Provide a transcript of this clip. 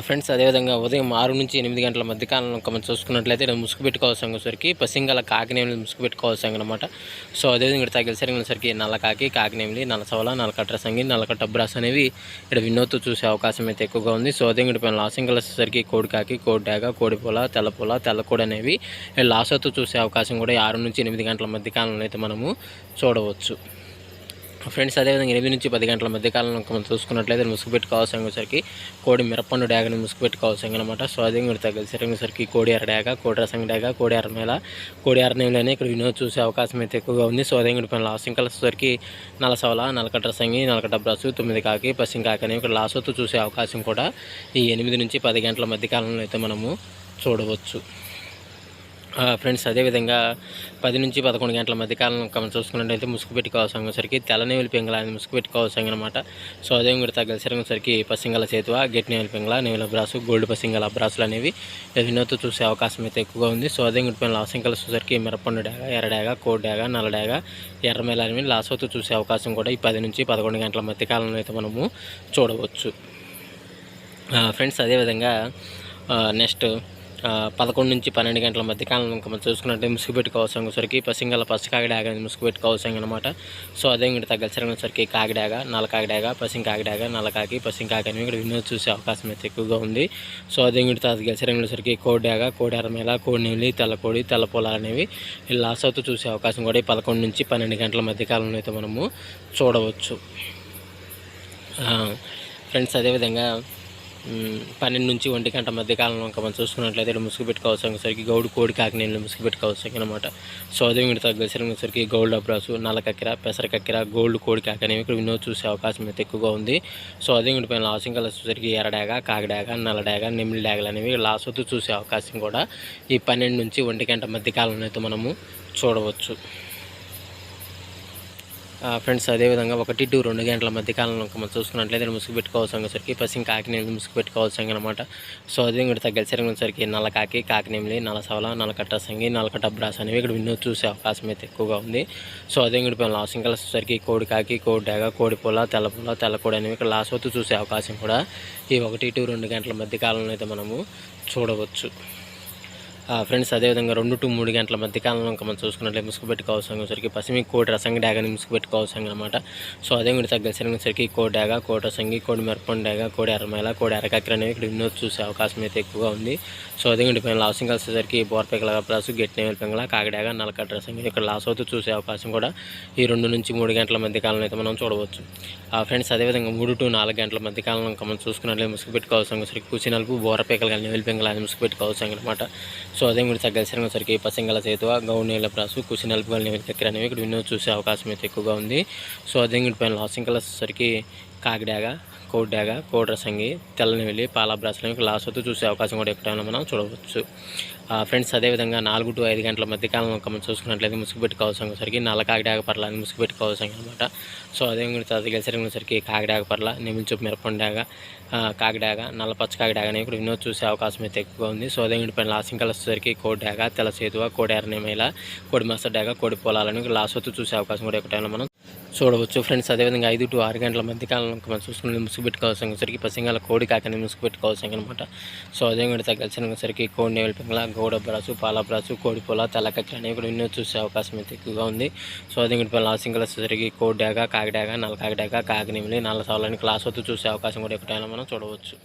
Friends అదేవిధంగా ఉదయం 6-8 గంటల మధ్య కాలంలో మనం చూసుకున్నట్లయితే ముసుగు పెట్టుకోవాల్సిన వచ్చేసరికి పసింగల కాకినేమిలి ముసుగు పెట్టుకోవాల్సిన అనమాట. సో అదేవిధంగా ఇక్కడ తగిలిసరికి నల్ల కాకి, కాకినేమిలి, నల్ల సవల, నల్ల కట్ర సంగి, నల్ల కట్ట బ్రాస్ అనేవి ఇక్కడ వినోద్తో చూసే అవకాశం అయితే ఎక్కువగా ఉంది. సో అదే ఇక్కడ లాసింగల్ వచ్చేసరికి కోడి కాకి, కోడి డాగ, కోడి పూల, తెల్ల కోడి అనేవి లాసోతో చూసే అవకాశం కూడా 6-8 గంటల మధ్య కాలంలో అయితే మనము చూడవచ్చు. ఫ్రెండ్స్ అదేవిధంగా 8-10 గంటల మధ్య కాలంలో మనం చూసుకున్నట్లయితే ముసుగు పెట్టుకోవాల్సిన వచ్చేసరికి కోడి మిరపండు డాగని ముసుగు పెట్టుకోవాల్సిన అనమాట. సో అదే మీరు తగ్గసరికి కోడి ఎర్ర డాగ, కోడి రసం డాగ, కోడి ఎర్రమేల, కోడి ఎర్రనేలని ఇక్కడ వినోద్ చూసే అవకాశం అయితే ఎక్కువగా ఉంది. సో అదే ఇక్కడ లాసింగ్ వచ్చేసరికి నల్ల సవల, నల్లకట్ట రసంగి, నల్లకట్ట బ్రాసు, 9 కాకి, పసింగ్ కాకి అనేవి ఇక్కడ లాసోతో చూసే అవకాశం కూడా ఈ 8-10 గంటల మధ్య కాలంలో అయితే మనము చూడవచ్చు. ఫ్రెండ్స్ అదేవిధంగా 10-11 గంటల మధ్య కాలంలో మనం చూసుకున్నట్లయితే ముసుగు పెట్టుకోవాల్సిన వచ్చేసరికి తెల్లనేవులి పింగళ అనేది ముసుగు పెట్టుకోవాల్సిన అనమాట. సో అదే కూడా తగ్గసరికి పసింగల చేతువ, గట్టి నేవులి పింగళ, నేవుల బ్రాసు, గోల్డ్ పసింగల బ్రాసులు అనేవి వినోద్తో చూసే అవకాశం అయితే ఎక్కువగా ఉంది. సో అదే కూడా లాసింగల్ వచ్చేసరికి మిరపండు డాగ, ఎర్ర డాగ, కోడి డాగ, నల్ల డాగ, ఎర్రమేల అనేవి లాసోతో చూసే అవకాశం కూడా ఈ 10-11 గంటల మధ్య కాలంలో అయితే మనము చూడవచ్చు. ఫ్రెండ్స్ అదేవిధంగా నెక్స్ట్ 11-12 గంటల మధ్య కాలంలో మనం చూసుకున్నట్టే ముసుగు పెట్టుకోవాల్సిన వచ్చేసరికి పసింగల పచ్చ కాకిడాగ అనేది ముసుగు పెట్టుకోవాల్సిన అనమాట. సో అదే ఇక్కడ తగ్గసరికి కాకిడాగ, నల్ల కాకిడాగ, పసింగ్ కాకిడాగ, నల్ల కాకి, పసింగ్ కాకి అనేవి ఇక్కడ వినోద్ చూసే అవకాశం అయితే ఎక్కువగా ఉంది. సో అదే ఇక్కడ తగ్గసరికి కోడి డాగ, కోడి ఎర్రమేల, కోడి నెల్లి, తెల్లకోడి, తెల్ల పొలాలు అనేవి లాస్ అవుతూ చూసే అవకాశం కూడా 11-12 గంటల మధ్య కాలంలో అయితే మనము చూడవచ్చు. ఫ్రెండ్స్ అదేవిధంగా 12-1 గంట మధ్య కాలంలో మనం చూసుకున్నట్లయితే ఇక్కడ ముసుగు పెట్టుకోవాల్సరికి గౌడు, కోడి, కాకినేని ముసుగు పెట్టుకోవాల్సి అనమాట. సో అదే ఇక్కడ తగ్గసరికి గౌల్డ్ అబ్రాసు, నల్ల కక్కెర, పెసర కక్కెర, గోల్డ్, కోడి, కాకి అనేవి ఇక్కడ వినోద్ చూసే అవకాశం అయితే ఎక్కువగా ఉంది. సో అదే ఇక్కడ పైన లాసింగ్ కలర్స్ వచ్చేసరికి ఎర్రడాగ, కాకిడాగ, నల్ల డాగ, నెమిలి డాగలు అనేవి లాస్ అవుతూ చూసే అవకాశం కూడా ఈ 12-1 గంట మధ్య కాలంలో అయితే మనము చూడవచ్చు. ఫ్రెండ్స్ అదేవిధంగా 1-2 గంటల మధ్య కాలంలో మనం చూసుకున్నట్లయితే ముసుగు పెట్టుకోవాల్సరికి పసింగ్ కాకినేమిలి ముసుగు పెట్టుకోవాల్సి అనమాట. సో అదే ఇక్కడ తగ్గసరికి నల్ల కాకి, కాకినేమిలి, నల్ల సవల, నల్ల కట్ట సంగి, నల్ల కట్ట బ్రాస్ అనేవి ఇక్కడ వినోద్ చూసే అవకాశం అయితే ఎక్కువగా ఉంది. సో అదే ఇక్కడ లాసింగ్ కలర్స్ వచ్చేసరికి కోడి కాకి, కోడి డాగ, కోడి పూల, తెల్ల కోడి అనేవి ఇక్కడ లాస్ అవుతూ చూసే అవకాశం కూడా ఈ 1-2 గంటల మధ్య కాలంలో అయితే మనము చూడవచ్చు. ఫ్రెండ్స్ అదేవిధంగా 2-3 గంటల మధ్య కాలంలో మనం చూసుకున్నట్లయితే ముసుగు పెట్టుకోవాల్సరికి పసిమి కోడి రసంగి డాగని ముసుగు పెట్టుకోవాల్సి అనమాట. సో అదే కూడా తగ్గసరికి కోడి డాగ, కోడి రసంగి, కోడి మిరపండు డాగ, కోడి ఎర్రమేల, కోడి ఎర్రకక్కెర అనేవి ఇక్కడ వినోద్ చూసే అవకాశం అయితే ఎక్కువగా ఉంది. సో అదే కూడా పైన లాసింగ్ వచ్చేసరికి బోర్పెకల బ్రాసు, గట్టి నేవులి పింగళ, కాకిడాగ, నల్లకట్ట రసంగి ఇక్కడ లాస్ అవుతూ చూసే అవకాశం కూడా ఈ 2-3 గంటల మధ్య కాలంలో అయితే మనం చూడవచ్చు. ఫ్రెండ్స్ అదేవిధంగా 3-4 గంటల మధ్య కాలంలో మనం చూసుకున్నట్లయితే ముసుగు పెట్టుకోవాల్సరికి కుసి నలుపు, బోరపేకలు కానీ నేవులి పింగళ అని ముసుగు పెట్టుకోవాల్సి అనమాట. సో అదే కూడా తగ్గసరికి పసింగల చేతువ, గౌడు నేల బ్రాసు, కుసి నలుపు నేవులి కక్కెర అనేవి ఇక్కడ వినోద్ చూసే అవకాశం అయితే ఎక్కువగా ఉంది. సో అదే కూడా పైన లాసింగ్ కలర్స్ వచ్చేసరికి కాకిడాగ, కోడి డాగ, కోడి రసంగి, తెల్లనేవిలి, పాల బ్రాసులు లాస్ అవుతూ చూసే అవకాశం కూడా ఎక్కడైనా మనం చూడవచ్చు. ఫ్రెండ్స్ అదేవిధంగా 4-5 గంటల మధ్య కాలంలో మనం చూసుకున్నట్లయితే ముసుగు పెట్టుకోవాల్సరికి నల్ల కాకిడాగ పర్ల అని ముసుగు పెట్టుకోవాల్సి అనమాట. సో అదే తగ్గసరికి కాకిడాగ పర్ల, నెమిలి చూపు మిరపండు డాగ, కాకిడాగ, నల్ల పచ్చ కాకిడాగ అనేవి ఇక్కడ వినోద్ చూసే అవకాశం అయితే ఎక్కువగా ఉంది. సో అదే పైన లాసింగ్ కలర్స్ వచ్చేసరికి కోడి డాగ, తెల్ల చేతువ, కోడి ఎర్రనేమేల, కోడి మస డాగ, కోడి పొలాలని లాస్ అవుతూ చూసే అవకాశం కూడా ఎక్కడైనా మనం చూడవచ్చు. ఫ్రెండ్స్ అదేవిధంగా 5-6 గంటల మధ్య కాలంలో మనం చూసుకుని ముసుగు పెట్టుకోవాల్సరికి పసింగల కోడి కాకని ముసుగు పెట్టుకోవాల్సి అనమాట. సో అదే కూడా తగ్గసరికి కోడి నేవులి పింగళ, గౌడ బ్రాసు, పాల బ్రాసు, కోడి పొల, తెల్ల కక్కెర అనేవి ఇక్కడ వినోద్ చూసే అవకాశం అయితే ఎక్కువగా ఉంది. సో అదే కూడా లాసింగ్ కలర్స్ వచ్చేసరికి కోడి డాగ, కాకిడాగ, నల్ల కాకిడాగ, కాకినేమిలి, నల్ల సవలని క్లాస్ అవుతూ చూసే అవకాశం కూడా ఎక్కడైనా మనం చూడవచ్చు.